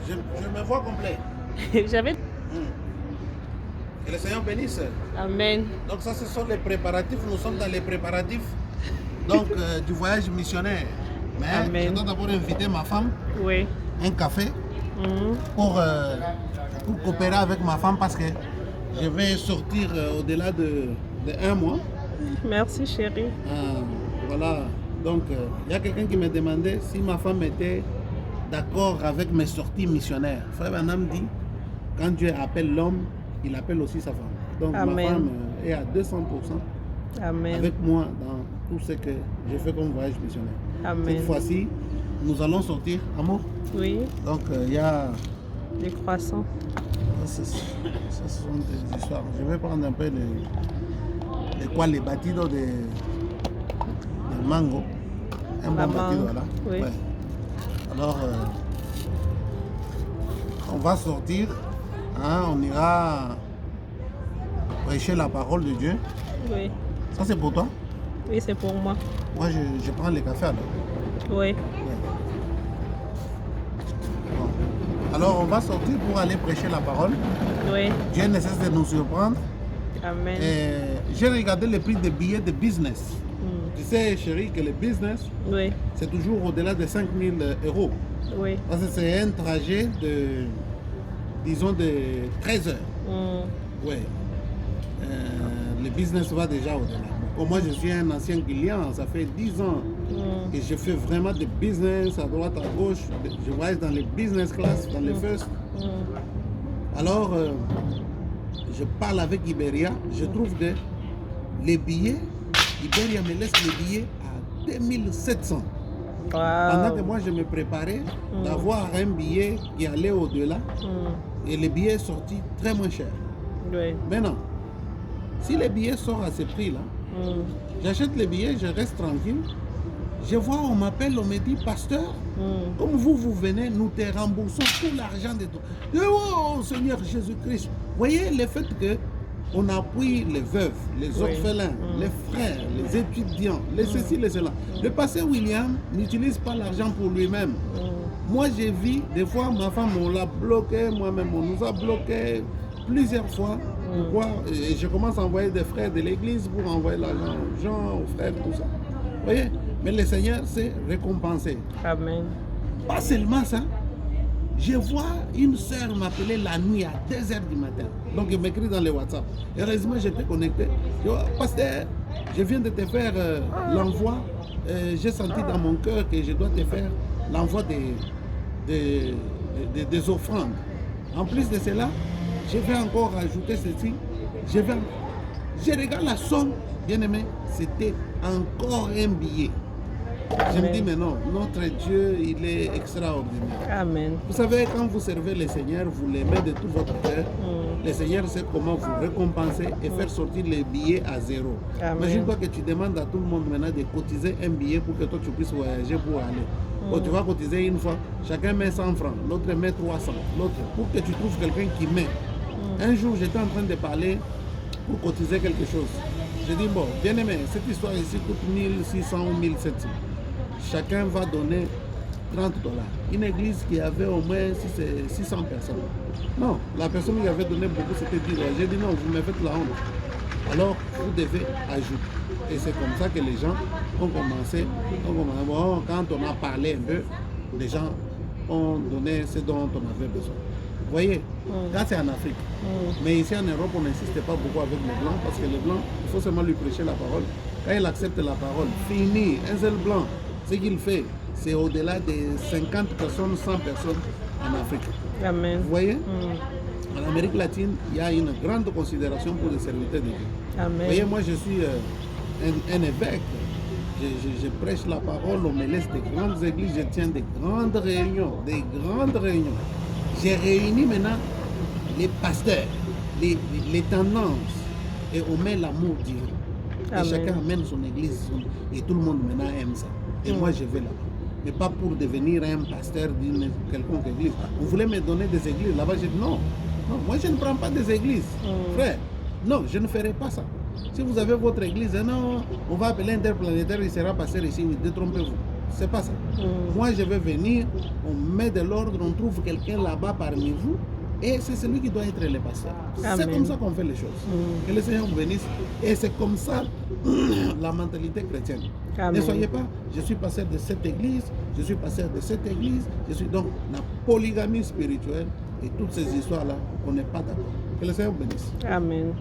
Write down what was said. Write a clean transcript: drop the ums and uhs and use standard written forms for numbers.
Je me vois complet. J'avais... Que le Seigneur bénisse. Amen. Donc ça, ce sont les préparatifs. Nous sommes dans les préparatifs donc, du voyage missionnaire. Mais Amen. je dois d'abord inviter ma femme, Oui. un café, pour coopérer avec ma femme parce que je vais sortir au-delà de 1 mois. Merci chérie. Voilà. Donc, il y a quelqu'un qui me demandait si ma femme était d'accord avec mes sorties missionnaires. Frère Branham dit, quand Dieu appelle l'homme, il appelle aussi sa femme. Donc, Amen. ma femme est à 200% Amen. avec moi dans tout ce que je fais comme voyage missionnaire. Amen. Cette fois-ci, nous allons sortir, amour. Oui. Donc, il y a... Des croissants. Ça, ce sont des histoires. Je vais prendre un peu les batidos de mango. Un bon batido là. Oui. Ouais. Alors, on va sortir. Hein, on ira prêcher la parole de Dieu. Oui. Ça, c'est pour toi? Oui, c'est pour moi. Moi, je prends les cafés alors. Oui. Ouais. Bon. Alors, on va sortir pour aller prêcher la parole. Oui. Dieu ne cesse de nous surprendre. Amen. J'ai regardé les prix des billets de business. Tu sais, chérie, que le business, Oui. c'est toujours au-delà de 5 000 euros. Oui. Parce que c'est un trajet de, disons, de 13 heures. Oui. Le business va déjà au-delà. Comme moi, je suis un ancien client, ça fait 10 ans que je fais vraiment des business à droite, à gauche. Je voyage dans les business class, dans les first. Alors, je parle avec Iberia, je trouve que les billets, Iberia me laisse les billets à 2700. Pendant que moi, je me préparais d'avoir un billet qui allait au-delà et le billet est sorti très moins cher. Oui. Maintenant, si les billets sortent à ce prix-là, j'achète les billets, je reste tranquille. Je vois, on m'appelle, on me dit, pasteur, comme vous venez, nous te remboursons tout l'argent de toi. Oh Seigneur Jésus-Christ. Voyez le fait que on appuie les veuves, les orphelins, les frères, les étudiants, les ceci, les cela. Le pasteur William n'utilise pas l'argent pour lui-même. Moi, j'ai vu, des fois, ma femme, on l'a bloqué, moi-même, on nous a bloqué plusieurs fois. Pourquoi? Et je commence à envoyer des frères de l'église pour envoyer l'argent aux gens, aux frères, tout ça. Vous voyez? Mais le Seigneur s'est récompensé. Amen. Pas seulement ça. Je vois une sœur m'appeler la nuit à 2h du matin. Donc elle m'écrit dans les WhatsApp. Heureusement, j'étais connecté. Je dis, pasteur, je viens de te faire l'envoi. J'ai senti dans mon cœur que je dois te faire l'envoi des offrandes. En plus de cela, je vais encore ajouter ceci. Je regarde la somme, bien aimé, c'était encore un billet. Je me dis, mais non, notre Dieu, il est extraordinaire. Amen. Vous savez, quand vous servez le Seigneur, vous l'aimez de tout votre cœur, le Seigneur sait comment vous récompenser et faire sortir les billets à zéro. Imagine-toi que tu demandes à tout le monde maintenant de cotiser un billet pour que toi tu puisses voyager pour aller. Bon, tu vas cotiser une fois, chacun met 100 francs, l'autre met 300, l'autre, pour que tu trouves quelqu'un qui met. Un jour, j'étais en train de parler pour cotiser quelque chose. J'ai dit, bon, bien aimé, cette histoire ici coûte 1600 ou 1700. Chacun va donner 30 $. Une église qui avait au moins 600 personnes. Non, la personne qui avait donné beaucoup, c'était 10 $. J'ai dit non, vous me faites la honte. Alors, vous devez ajouter. Et c'est comme ça que les gens ont commencé. Bon, quand on a parlé un peu, les gens ont donné ce dont on avait besoin. Vous voyez, là c'est en Afrique. Mais ici en Europe, on n'insiste pas beaucoup avec les Blancs parce que les Blancs, il faut seulement lui prêcher la parole. Quand il accepte la parole, fini, un seul Blanc. Ce qu'il fait, c'est au-delà de 50 personnes, 100 personnes en Afrique. Amen. Vous voyez? En Amérique latine, il y a une grande considération pour les serviteurs de Dieu. Amen. Vous voyez, moi je suis un évêque. Je prêche la parole, on me laisse des grandes églises, je tiens des grandes réunions, J'ai réuni maintenant les pasteurs, les tendances, et on met l'amour divin. Et chacun amène son église, et tout le monde maintenant aime ça. Et moi, je vais là-bas. Mais pas pour devenir un pasteur d'une quelconque église. Vous voulez me donner des églises là-bas? Je dis non. Non, moi, je ne prends pas des églises. Frère, non, je ne ferai pas ça. Si vous avez votre église, non, on va appeler interplanétaire, il sera pasteur ici, oui, détrompez-vous. C'est pas ça. Moi, je vais venir, on met de l'ordre, on trouve quelqu'un là-bas parmi vous, et c'est celui qui doit être le pasteur. C'est comme ça qu'on fait les choses. Que le Seigneur vous bénisse. Et c'est comme ça la mentalité chrétienne. Amen. Ne soyez pas, je suis pasteur de cette église, je suis pasteur de cette église, je suis donc la polygamie spirituelle et toutes ces histoires-là, on n'est pas d'accord. Que le Seigneur vous bénisse. Amen.